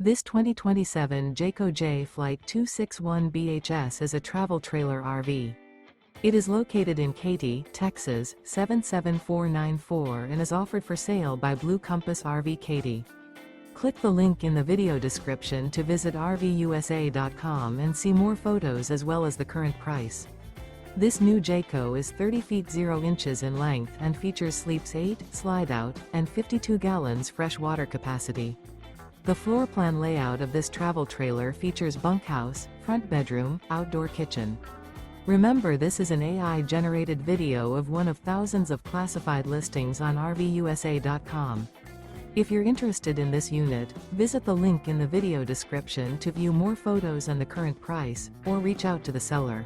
This 2027 Jayco Jay Flight 261 BHS is a travel trailer RV. It is located in Katy, Texas, 77494 and is offered for sale by Blue Compass RV Katy. Click the link in the video description to visit RVUSA.com and see more photos as well as the current price. This new Jayco is 30 feet 0 inches in length and features sleeps 8, slide-out, and 52 gallons fresh water capacity. The floor plan layout of this travel trailer features bunkhouse, front bedroom, outdoor kitchen. Remember, this is an AI-generated video of one of thousands of classified listings on RVUSA.com. If you're interested in this unit, visit the link in the video description to view more photos and the current price, or reach out to the seller.